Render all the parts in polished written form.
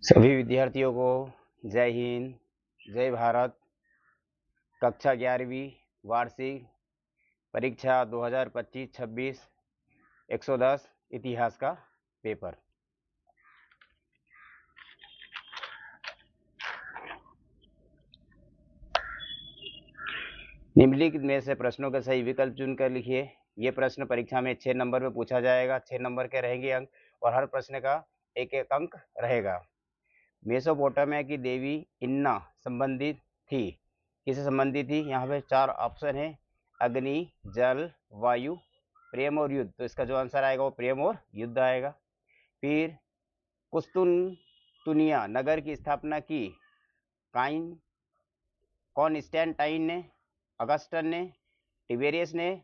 सभी विद्यार्थियों को जय हिंद, जय भारत। कक्षा 11वीं वार्षिक परीक्षा 2025-26 110 इतिहास का पेपर। निम्नलिखित में से प्रश्नों के सही विकल्प चुनकर लिखिए। ये प्रश्न परीक्षा में 6 नंबर में पूछा जाएगा। 6 नंबर के रहेंगे अंक और हर प्रश्न का एक एक अंक रहेगा। मेसोपोटामिया की देवी इन्ना संबंधित थी, किससे संबंधित थी? यहाँ पे 4 ऑप्शन है, अग्नि, जल, वायु, प्रेम और युद्ध। तो इसका जो आंसर आएगा वो प्रेम और युद्ध आएगा। फिर कुस्तुनतुनिया नगर की स्थापना की कॉन्स्टेंटाइन ने, अगस्टन ने, टिबेरियस ने,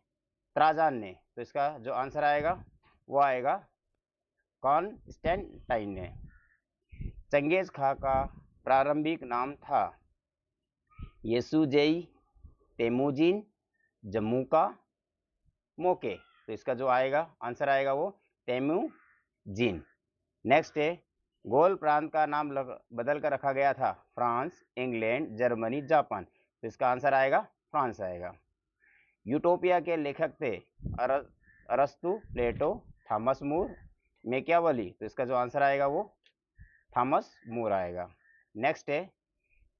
त्राजान ने। तो इसका जो आंसर आएगा वो आएगा कॉन्स्टेंटाइन ने। चंगेज खां का प्रारंभिक नाम था येसुजेई, तेमुजिन, जम्मूका, मोके। तो इसका जो आएगा आंसर आएगा वो तेमुजिन। नेक्स्ट है, गोल प्रांत का नाम बदल कर रखा गया था फ्रांस, इंग्लैंड, जर्मनी, जापान। तो इसका आंसर आएगा फ्रांस आएगा। यूटोपिया के लेखक थे अरस्तु, प्लेटो, थॉमस मूर, मैकियावेली। तो इसका जो आंसर आएगा वो थॉमस मूर आएगा। नेक्स्ट है,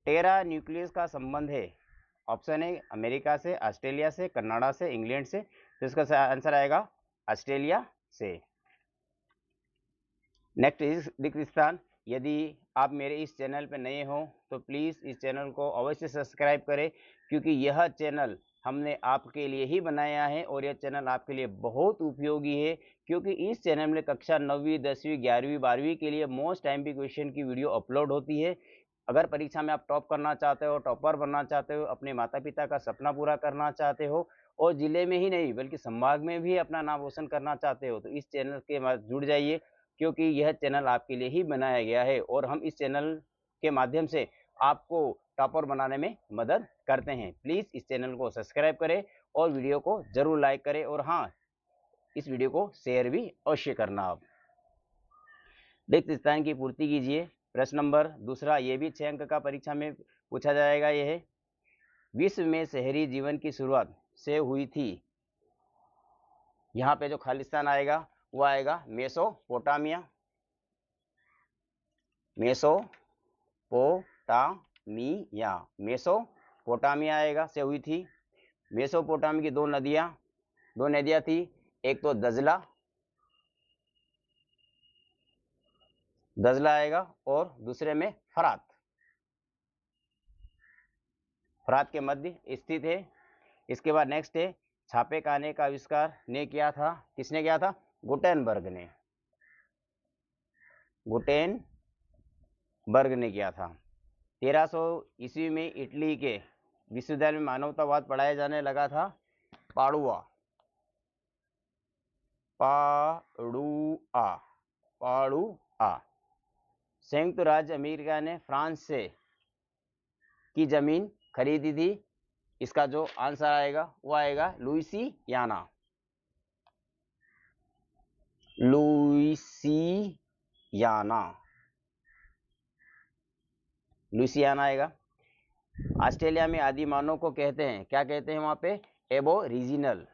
टेरा न्यूक्लियस का संबंध है, ऑप्शन है अमेरिका से, ऑस्ट्रेलिया से, कनाडा से, इंग्लैंड से। तो इसका आंसर आएगा ऑस्ट्रेलिया से। नेक्स्ट रिक्तस्थान। यदि आप मेरे इस चैनल पर नए हो तो प्लीज़ इस चैनल को अवश्य सब्सक्राइब करें, क्योंकि यह चैनल हमने आपके लिए ही बनाया है और यह चैनल आपके लिए बहुत उपयोगी है, क्योंकि इस चैनल में कक्षा 9वीं, 10वीं, 11वीं, 12वीं के लिए मोस्ट टाइम भी क्वेश्चन की वीडियो अपलोड होती है। अगर परीक्षा में आप टॉप करना चाहते हो, टॉपर बनना चाहते हो, अपने माता पिता का सपना पूरा करना चाहते हो और जिले में ही नहीं बल्कि संभाग में भी अपना नाम रोशन करना चाहते हो, तो इस चैनल के जुड़ जाइए, क्योंकि यह चैनल आपके लिए ही बनाया गया है और हम इस चैनल के माध्यम से आपको टॉपर बनाने में मदद करते हैं। प्लीज़ इस चैनल को सब्सक्राइब करें और वीडियो को जरूर लाइक करें, और हाँ, इस वीडियो को शेयर भी अवश्य करना। आप रिक्त स्थान की पूर्ति कीजिए। प्रश्न नंबर दूसरा, ये भी 6 अंक का परीक्षा में पूछा जाएगा। यह है, विश्व में शहरी जीवन की शुरुआत से हुई थी। यहाँ पे जो खालिस्तान आएगा वो आएगा मेसोपोटामिया। मेसोपोटामिया आएगा से हुई थी। मेसोपोटामिया की दो नदियां थी, एक तो दजला आएगा और दूसरे में फरात के मध्य स्थित है। इसके बाद नेक्स्ट है, छापे खाने का आविष्कार ने किया था, किसने किया था? गुटेनबर्ग ने किया था। 1300 ईस्वी में इटली के विश्वविद्यालय में मानवतावाद पढ़ाया जाने लगा था। पाडुआ संयुक्त राज्य अमेरिका ने फ्रांस से की जमीन खरीदी थी। इसका जो आंसर आएगा वो आएगा लुइसियाना आएगा। ऑस्ट्रेलिया में आदि मानव को कहते हैं, क्या कहते हैं वहां पे? एबोरिजिनल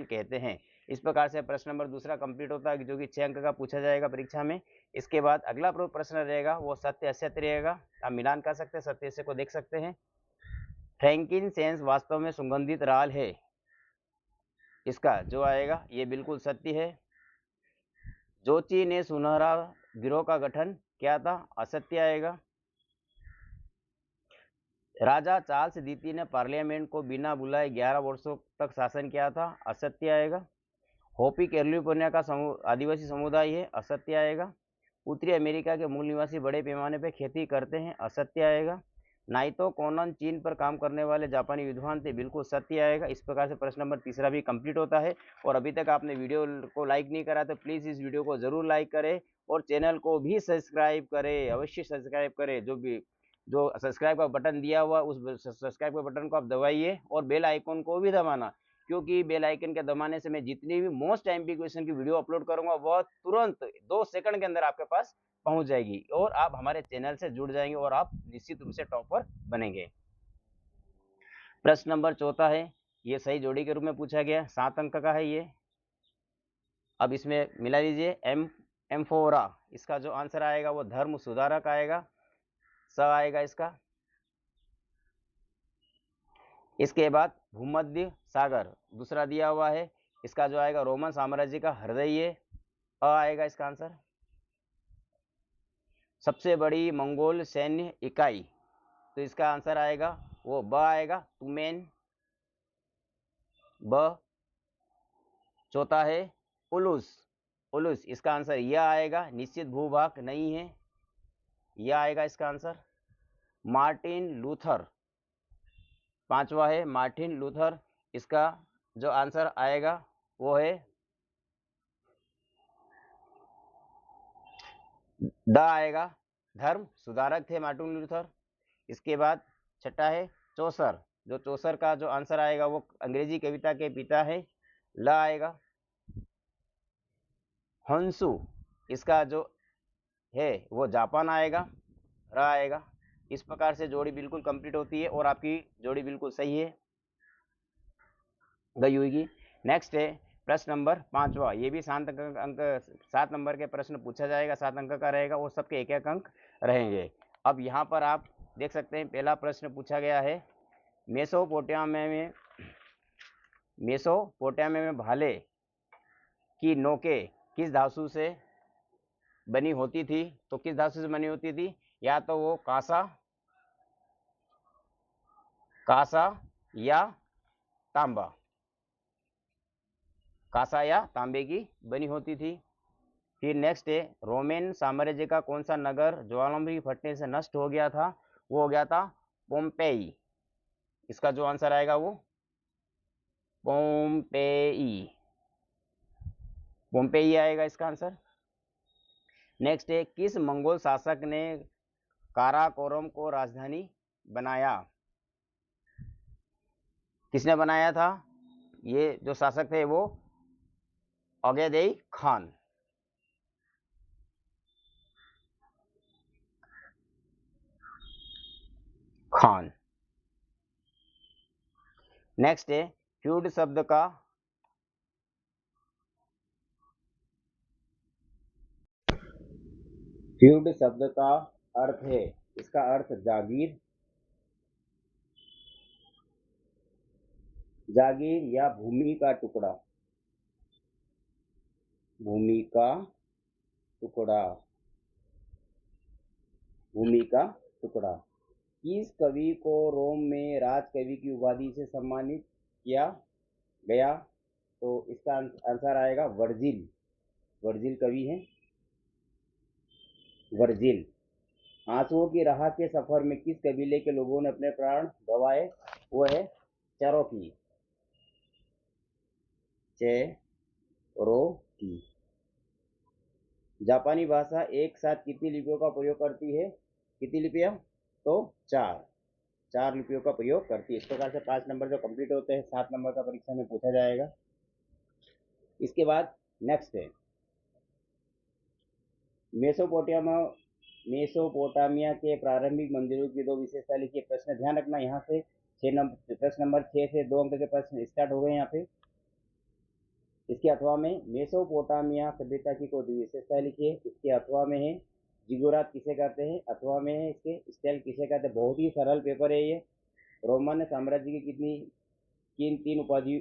कहते हैं। इस प्रकार से प्रश्न नंबर दूसरा कंप्लीट होता है, जो कि 6 अंक का पूछा जाएगा परीक्षा में। इसके बाद अगला प्रश्न रहेगा वो सत्य असत्य रहेगा। आप मिलान कर सकते हैं, सत्य असत्य को देख सकते हैं। फ्रैंकिनसेंस वास्तव में सुगंधित राल है। इसका जो आएगा ये बिल्कुल सत्य है। जोची ने सुनहरा गिरोह का गठन किया था, असत्य आएगा। राजा चार्ल्स द्वितीय ने पार्लियामेंट को बिना बुलाए 11 वर्षों तक शासन किया था, असत्य आएगा। होपी कैलिफोर्निया का आदिवासी समुदाय है, असत्य आएगा। उत्तरी अमेरिका के मूल निवासी बड़े पैमाने पर खेती करते हैं, असत्य आएगा। नाइतो कोनन चीन पर काम करने वाले जापानी विद्वान थे, बिल्कुल सत्य आएगा। इस प्रकार से प्रश्न नंबर तीसरा भी कंप्लीट होता है। और अभी तक आपने वीडियो को लाइक नहीं करा तो प्लीज़ इस वीडियो को जरूर लाइक करें और चैनल को भी सब्सक्राइब करें, अवश्य सब्सक्राइब करें। जो सब्सक्राइब का बटन दिया हुआ उस सब्सक्राइब के बटन को आप दबाइए और बेल आइकन को भी दबाना, क्योंकि बेल आइकन के दबाने से मैं जितनी भी मोस्ट एमपी क्वेश्चन की वीडियो अपलोड करूंगा वह तुरंत 2 सेकंड के अंदर आपके पास पहुंच जाएगी और आप हमारे चैनल से जुड़ जाएंगे और आप निश्चित रूप से टॉपर बनेंगे। प्रश्न नंबर 14 है, ये सही जोड़ी के रूप में पूछा गया, 7 अंक का है ये। अब इसमें मिला लीजिए एम्फोरा, इसका जो आंसर आएगा वो धर्म सुधारक आएगा, स आएगा इसका। इसके बाद भूमध्य सागर दूसरा दिया हुआ है, इसका जो आएगा रोमन साम्राज्य का हृदय, अ आएगा इसका आंसर। सबसे बड़ी मंगोल सैन्य इकाई, तो इसका आंसर आएगा वो ब आएगा, तुमेन, ब। चौथा है उलूस, उलूस इसका आंसर यह आएगा, निश्चित भूभाग नहीं है, यह आएगा इसका आंसर। मार्टिन लूथर, पांचवा है मार्टिन लूथर, इसका जो आंसर आएगा वो है द आएगा, धर्म सुधारक थे मार्टिन लूथर। इसके बाद छठा है चौसर, जो चौसर का जो आंसर आएगा वो अंग्रेजी कविता के पिता है, ल आएगा। हंसु, इसका जो है वो जापान आएगा, र आएगा। इस प्रकार से जोड़ी बिल्कुल कंप्लीट होती है और आपकी जोड़ी बिल्कुल सही है गई होगी। नेक्स्ट है प्रश्न नंबर 5वां, ये भी 7 नंबर के प्रश्न पूछा जाएगा, 7 अंक का रहेगा और सबके एक एक अंक रहेंगे। अब यहाँ पर आप देख सकते हैं पहला प्रश्न पूछा गया है, मेसोपोटामिया में भाले की नोकें किस धातु से बनी होती थी? तो किस धातु से बनी होती थी? या तो वो कासा या तांबा, कासा या तांबे की बनी होती थी। फिर नेक्स्ट है, रोमन साम्राज्य का कौन सा नगर ज्वालामुखी फटने से नष्ट हो गया था? वो हो गया था पोम्पेई, इसका जो आंसर आएगा वो पोम्पेई, पोम्पेई आएगा इसका आंसर। नेक्स्ट है, किस मंगोल शासक ने काराकोरम को राजधानी बनाया? किसने बनाया था? ये जो शासक थे वो ओगेदेई खान। नेक्स्ट है, फ्यूड शब्द का अर्थ है, इसका अर्थ जागीर या भूमि का टुकड़ा, भूमि का टुकड़ा। किस कवि को रोम में राजकवि की उपाधि से सम्मानित किया गया? तो इसका आंसर आएगा वर्जिल, वर्जिल कवि है, वर्जिल। आंसुओं की राह के सफर में किस कबीले के लोगों ने अपने प्राण गंवाए? वो है चेरोकी, चेरोकी। जापानी भाषा एक साथ कितनी लिपियों का प्रयोग करती है? कितनी लिपियां? तो 4 लिपियों का प्रयोग करती है। इस प्रकार से 5 नंबर जो कंप्लीट होते हैं 7 नंबर का परीक्षा में पूछा जाएगा। इसके बाद नेक्स्ट है, मेसोपोटामिया के प्रारंभिक मंदिरों की 2 विशेषता लिखिए। प्रश्न ध्यान रखना, यहाँ से प्रश्न नंबर 6 से 2 अंक के प्रश्न स्टार्ट हो गए यहाँ पे। इसके अथवा में मेसोपोटामिया सभ्यता की कोई विशेषता लिखिए। इसके अथवा में है जिगुरात किसे कहते हैं, अथवा में है इसके स्टाइल किसे कहते हैं। बहुत ही सरल पेपर है ये। रोमन साम्राज्य की किन 3 उपाधि,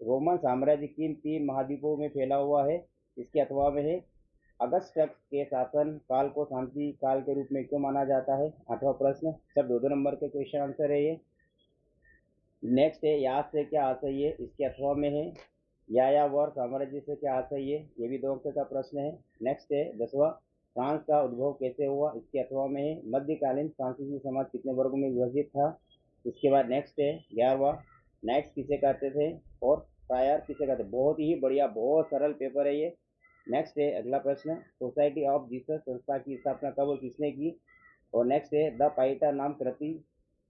रोमन साम्राज्य किन 3 महाद्वीपों में फैला हुआ है? इसके अथवा में है अगस्टस के शासन काल को शांति काल के रूप में क्यों माना जाता है? 8वां प्रश्न, सब 2 नंबर के क्वेश्चन आंसर है ये। नेक्स्ट है, याद से क्या आशय है? इसके अथवा में है यायावर साम्राज्य से क्या आशय है? ये भी 2 अंक का प्रश्न है। नेक्स्ट है 10वां, फ्रांस का उद्भव कैसे हुआ? इसके अथवा में है मध्यकालीन फ्रांसीसी समाज कितने वर्गों में विभाजित था? इसके बाद नेक्स्ट है 11वां, नाइट्स किसे कहते थे और प्रायर किसे कहते थे? बहुत ही बढ़िया, बहुत सरल पेपर है ये। नेक्स्ट है अगला प्रश्न, सोसाइटी ऑफ जीसस संस्था की स्थापना कब और किसने की? और नेक्स्ट है द पाइटा नाम कृति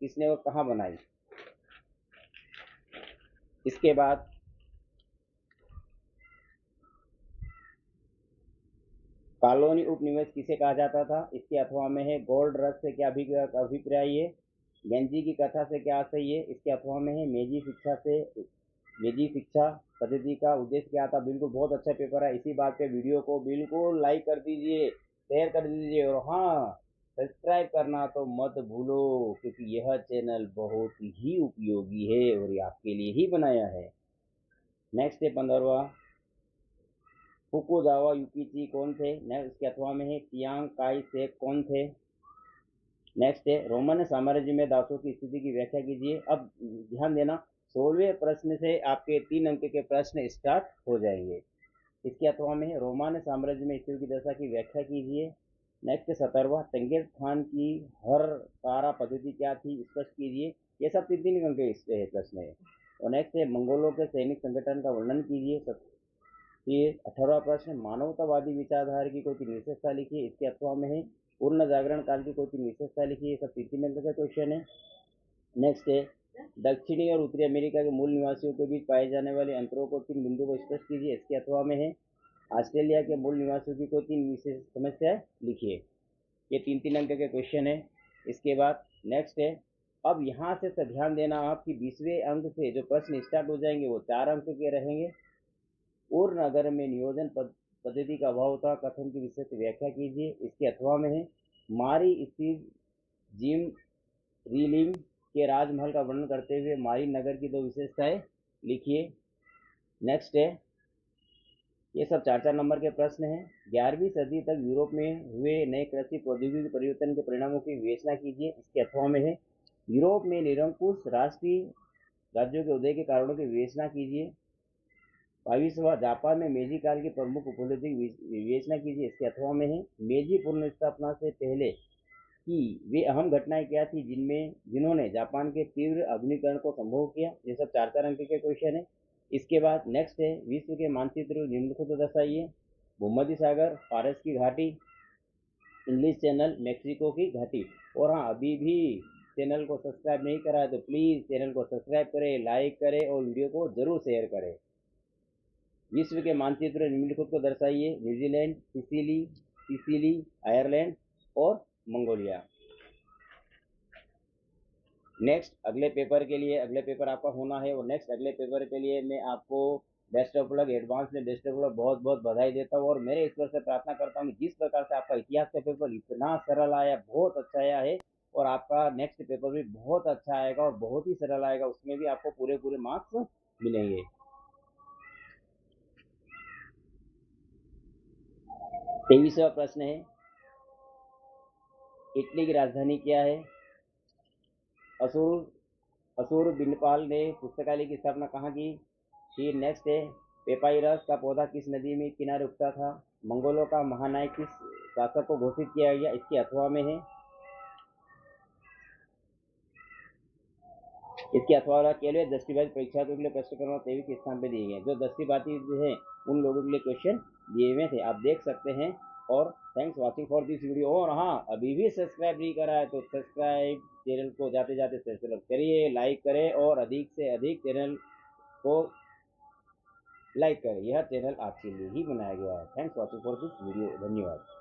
किसने और कहाँ बनाई? इसके बाद कॉलोनी उपनिवेश किसे कहा जाता था, इसके अथवा में है गोल्ड रश से क्या अभिप्राय है, गेंजी की कथा से क्या आशय है, इसके अथवा में है मेजी शिक्षा पद्धति का उद्देश्य क्या था। बिल्कुल बहुत अच्छा पेपर है। इसी बात पे वीडियो को बिल्कुल लाइक कर दीजिए, शेयर कर दीजिए और हाँ सब्सक्राइब करना तो मत भूलो, क्योंकि यह चैनल बहुत ही उपयोगी है और ये आपके लिए ही बनाया है। नेक्स्ट है 15वां, फुकुजावा युकिची कौन थे, नेक्स्ट इसके अथवा में है चियांग काई शेक कौन थे। नेक्स्ट है रोमन साम्राज्य में दासों की स्थिति की व्याख्या कीजिए। अब ध्यान देना 16वें प्रश्न से आपके 3 अंक के प्रश्न स्टार्ट हो जाएंगे। इसके अथवा में रोमन साम्राज्य में स्थिति की दशा की व्याख्या कीजिए। नेक्स्ट 17वां चंगेज खान की हर तारा पद्धति क्या थी, स्पष्ट कीजिए। ये सब 3 अंक के प्रश्न है। और नेक्स्ट है मंगोलों के सैनिक संगठन का वर्णन कीजिए। ये 18वां प्रश्न मानवतावादी विचारधारा की कोई 3 विशेषता लिखिए। इसके अथवा में है पूर्ण जागरण काल की कोई 3 विशेषता लिखिए। सब 3 अंक का क्वेश्चन है। नेक्स्ट है दक्षिणी और उत्तरी अमेरिका के मूल निवासियों के बीच पाए जाने वाले अंतरों को 3 बिंदुओं को स्पष्ट कीजिए। इसके अथवा में है ऑस्ट्रेलिया के मूल निवासियों की कोई 3 विशेष समस्याएं लिखिए। ये 3 अंक के क्वेश्चन है। इसके बाद नेक्स्ट है, अब यहाँ से ध्यान देना आपकी 20वें अंक से जो प्रश्न स्टार्ट हो जाएंगे वो 4 अंक के रहेंगे। और नगर में नियोजन पद्धति का अभाव था, कथन की विशेष व्याख्या कीजिए। इसके अथवा में है मारी स्थित जिम रीलिंग के राजमहल का वर्णन करते हुए मारी नगर की 2 विशेषताएं लिखिए। नेक्स्ट है, ये सब 4 नंबर के प्रश्न हैं। 11वीं सदी तक यूरोप में हुए नए कृषि प्रौद्योगिकी परिवर्तन के परिणामों की विवेचना कीजिए। इसके अथवा में है यूरोप में निरंकुश राष्ट्रीय राज्यों के उदय के कारणों की विवेचना कीजिए। 22वां जापान में मेजी काल की प्रमुख उपलब्धि विवेचना कीजिए। इसके अथवा में है मेजी पुनर्स्थापना से पहले की वे अहम घटनाएं क्या थी जिन्होंने जापान के तीव्र आधुनिकीकरण को संभव किया। ये सब 4 अंक के क्वेश्चन है। इसके बाद नेक्स्ट है विश्व के मानचित्र निम्नलिखित दर्शाइए। भूमध्य सागर, फारस की घाटी, इंग्लिश चैनल, मैक्सिको की घाटी। और हाँ अभी भी चैनल को सब्सक्राइब नहीं करा है तो प्लीज़ चैनल को सब्सक्राइब करें, लाइक करें और वीडियो को जरूर शेयर करें। विश्व के मानचित्र निम्नलिखित को दर्शाइए। न्यूजीलैंड, सिसिली, आयरलैंड और मंगोलिया। नेक्स्ट अगले पेपर आपका होना है और नेक्स्ट अगले पेपर के लिए मैं आपको बेस्ट ऑफ लक, एडवांस में बेस्ट ऑफ लक, बहुत बहुत बधाई देता हूँ। और मेरे ईश्वर से प्रार्थना करता हूँ जिस प्रकार से आपका इतिहास का पेपर इतना सरल आया, बहुत अच्छा आया है, और आपका नेक्स्ट पेपर भी बहुत अच्छा आएगा और बहुत ही सरल आएगा, उसमें भी आपको पूरे मार्क्स मिलेंगे। 23वां प्रश्न है इटली की राजधानी क्या है। असुरबिनपाल ने पुस्तकालय की स्थापना कहाँ की। फिर नेक्स्ट है पेपाइरस का पौधा किस नदी में किनारे उगता था। मंगोलों का महानायक किस शासक को घोषित किया गया, इसके अथवा में है। इसके अथवा केवल दृष्टिबाधित परीक्षार्थियों के लिए प्रश्न क्रमांक 23 के स्थान पे दिए गए। जो दृष्टिबाधित हैं उन लोगों के लिए क्वेश्चन दिए हुए थे, आप देख सकते हैं। और thanks watching for this video. और हाँ अभी भी सब्सक्राइब नहीं करा है तो सब्सक्राइब चैनल को जाते जाते सब्सक्राइब करिए, लाइक करें और अधिक से अधिक चैनल को लाइक करें। यह चैनल आपके लिए ही बनाया गया है। Thanks watching for this video. धन्यवाद।